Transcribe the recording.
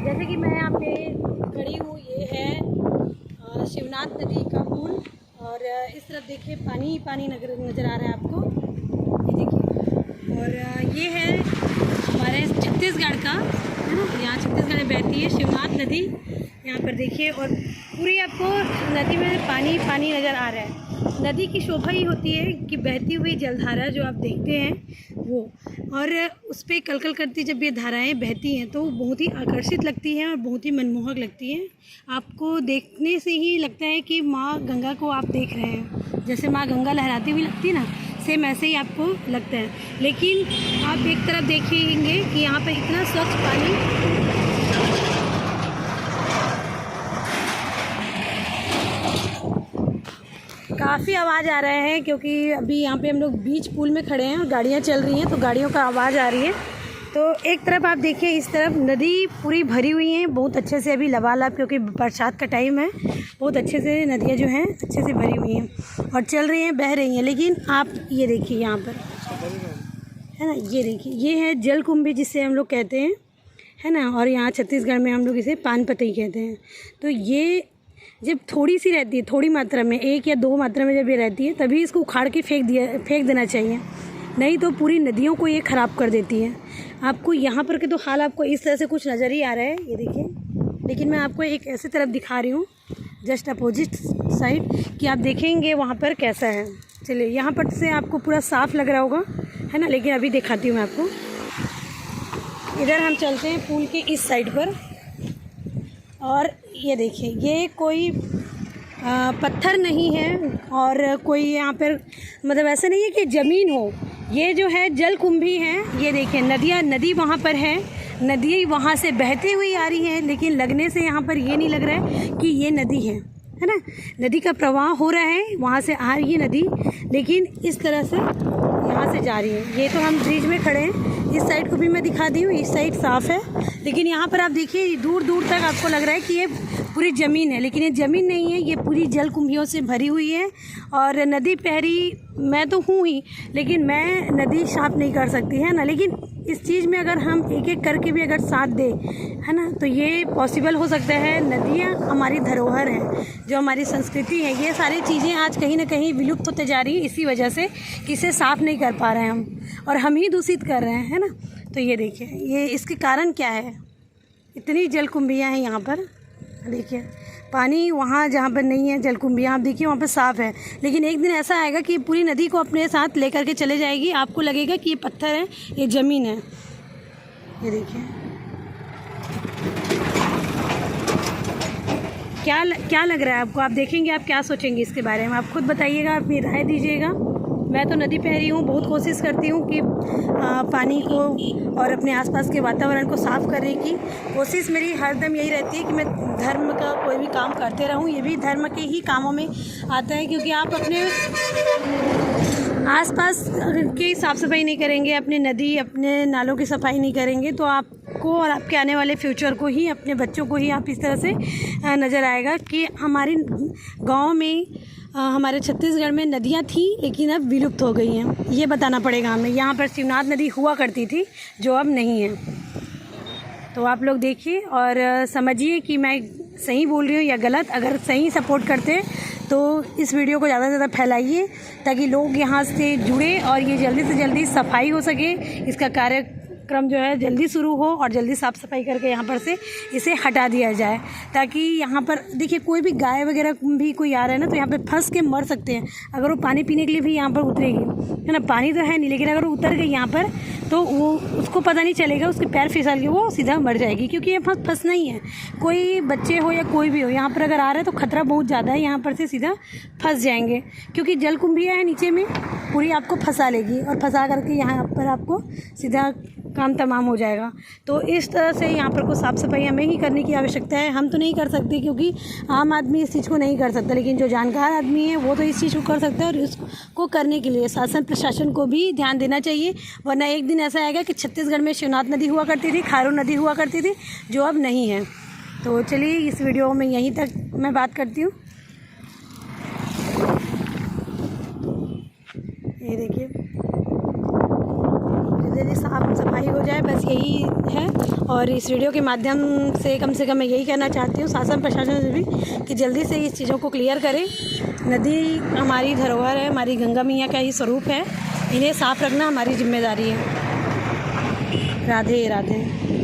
जैसे कि मैं यहाँ पे खड़ी हूँ, ये है शिवनाथ नदी का पुल और इस तरफ देखिए पानी ही पानी नज़र आ रहा है आपको, ये देखिए। और ये है हमारे छत्तीसगढ़ का, है ना, यहाँ छत्तीसगढ़ में बहती है शिवनाथ नदी। यहाँ पर देखिए और पूरी आपको नदी में पानी पानी नज़र आ रहा है। नदी की शोभा ही होती है कि बहती हुई जलधारा जो आप देखते हैं वो, और उस पर कलकल करती जब ये धाराएं बहती हैं तो बहुत ही आकर्षित लगती हैं और बहुत ही मनमोहक लगती हैं। आपको देखने से ही लगता है कि माँ गंगा को आप देख रहे हैं, जैसे माँ गंगा लहराती हुई लगती है ना, सेम ऐसे ही आपको लगता है। लेकिन आप एक तरफ देखेंगे कि यहाँ पर इतना स्वच्छ पानी, काफ़ी आवाज़ आ रहे हैं क्योंकि अभी यहाँ पे हम लोग बीच पुल में खड़े हैं और गाड़ियाँ चल रही हैं तो गाड़ियों का आवाज़ आ रही है। तो एक तरफ आप देखिए, इस तरफ नदी पूरी भरी हुई है बहुत अच्छे से, अभी लबालब, क्योंकि बरसात का टाइम है, बहुत अच्छे से नदियाँ जो हैं अच्छे से भरी हुई हैं और चल रही हैं, बह रही हैं। लेकिन आप ये देखिए यहाँ पर, है ना, ये देखिए, ये है जलकुंभी जिससे हम लोग कहते हैं, है ना, और यहाँ छत्तीसगढ़ में हम लोग इसे पान पतई कहते हैं। तो ये जब थोड़ी सी रहती है, थोड़ी मात्रा में, 1 या 2 मात्रा में जब ये रहती है तभी इसको उखाड़ के फेंक देना चाहिए, नहीं तो पूरी नदियों को ये ख़राब कर देती है। आपको यहाँ पर के तो हाल आपको इस तरह से कुछ नज़र ही आ रहा है, ये देखिए। लेकिन मैं आपको एक ऐसी तरफ दिखा रही हूँ, जस्ट अपोजिट साइड, कि आप देखेंगे वहाँ पर कैसा है। चलिए, यहाँ पर से आपको पूरा साफ़ लग रहा होगा, है ना, लेकिन अभी दिखाती हूँ मैं आपको। इधर हम चलते हैं पुल के इस साइड पर, और ये देखिए, ये कोई पत्थर नहीं है और कोई यहाँ पर मतलब ऐसा नहीं है कि ज़मीन हो, ये जो है जलकुंभी है। ये देखिए नदी वहाँ पर है, नदी वहाँ से बहती हुई आ रही है, लेकिन लगने से यहाँ पर ये नहीं लग रहा है कि ये नदी है ना। नदी का प्रवाह हो रहा है, वहाँ से आ रही है नदी, लेकिन इस तरह से यहाँ से जा रही है। ये तो हम ब्रिज में खड़े हैं, इस साइड को भी मैं दिखा दी हूँ, इस साइड साफ़ है, लेकिन यहाँ पर आप देखिए दूर दूर तक आपको लग रहा है कि ये पूरी ज़मीन है, लेकिन ये ज़मीन नहीं है, ये पूरी जलकुंभियों से भरी हुई है। और नदी पहरी मैं तो हूँ ही, लेकिन मैं नदी साफ नहीं कर सकती, है ना। लेकिन इस चीज़ में अगर हम एक एक करके भी अगर साथ दें, है ना, तो ये पॉसिबल हो सकता है। नदियाँ हमारी धरोहर हैं, जो हमारी संस्कृति है, ये सारी चीज़ें आज कहीं ना कहीं विलुप्त होते जा रही है इसी वजह से कि इसे साफ़ नहीं कर पा रहे हैं हम, और हम ही दूषित कर रहे हैं, है ना। तो ये देखिए, ये इसके कारण क्या है, इतनी जलकुंभियाँ हैं यहाँ पर। देखिए पानी वहाँ जहाँ पर नहीं है जलकुंभियाँ, आप देखिए वहाँ पर साफ़ है, लेकिन एक दिन ऐसा आएगा कि पूरी नदी को अपने साथ लेकर के चले जाएगी, आपको लगेगा कि ये पत्थर है, ये ज़मीन है। ये देखिए क्या लग रहा है आपको, आप देखेंगे, आप क्या सोचेंगे इसके बारे में, आप खुद बताइएगा, अपनी राय दीजिएगा। मैं तो नदी पहरी हूँ, बहुत कोशिश करती हूँ कि पानी को और अपने आसपास के वातावरण को साफ़ करने की कोशिश मेरी हरदम यही रहती है कि मैं धर्म का कोई भी काम करते रहूँ। ये भी धर्म के ही कामों में आता है, क्योंकि आप अपने आसपास की साफ़ सफाई नहीं करेंगे, अपनी नदी, अपने नालों की सफाई नहीं करेंगे, तो आपको और आपके आने वाले फ्यूचर को ही, अपने बच्चों को ही आप इस तरह से नज़र आएगा कि हमारे गाँव में, हमारे छत्तीसगढ़ में नदियाँ थी लेकिन अब विलुप्त हो गई हैं, ये बताना पड़ेगा हमें। यहाँ पर शिवनाथ नदी हुआ करती थी जो अब नहीं है। तो आप लोग देखिए और समझिए कि मैं सही बोल रही हूँ या गलत। अगर सही सपोर्ट करते हैं तो इस वीडियो को ज़्यादा से ज़्यादा फैलाइए ताकि लोग यहाँ से जुड़े और ये जल्दी से जल्दी सफाई हो सके, इसका कार्यक्रम जो है जल्दी शुरू हो और जल्दी साफ़ सफाई करके यहाँ पर से इसे हटा दिया जाए, ताकि यहाँ पर देखिए कोई भी गाय वगैरह भी कोई आ रहा है ना, तो यहाँ पे फंस के मर सकते हैं। अगर वो पानी पीने के लिए भी यहाँ पर उतरेगी, है ना, पानी तो है नहीं, लेकिन अगर वो उतर गई यहाँ पर तो वो उसको पता नहीं चलेगा, उसके पैर फिसल के वो सीधा मर जाएगी, क्योंकि ये फंसना ही है। कोई बच्चे हो या कोई भी हो, यहाँ पर अगर आ रहा है तो खतरा बहुत ज़्यादा है, यहाँ पर से सीधा फंस जाएंगे, क्योंकि जलकुंभियाँ है नीचे में, पूरी आपको फंसा लेगी और फंसा करके यहाँ पर आपको सीधा काम तमाम हो जाएगा। तो इस तरह से यहाँ पर को साफ़ सफाई हमें ही करने की आवश्यकता है। हम तो नहीं कर सकते क्योंकि आम आदमी इस चीज़ को नहीं कर सकता, लेकिन जो जानकार आदमी है वो तो इस चीज़ को कर सकता है, और इसको करने के लिए शासन प्रशासन को भी ध्यान देना चाहिए। वरना एक दिन ऐसा आएगा कि छत्तीसगढ़ में शिवनाथ नदी हुआ करती थी, खारू नदी हुआ करती थी, जो अब नहीं है। तो चलिए इस वीडियो में यहीं तक मैं बात करती हूँ। ये देखिए, जल्दी साफ सफाई हो जाए, बस यही है। और इस वीडियो के माध्यम से कम मैं यही कहना चाहती हूँ शासन प्रशासन से भी कि जल्दी से इस चीज़ों को क्लियर करें। नदी हमारी धरोहर है, हमारी गंगा मैया का ही स्वरूप है, इन्हें साफ रखना हमारी जिम्मेदारी है। राधे राधे।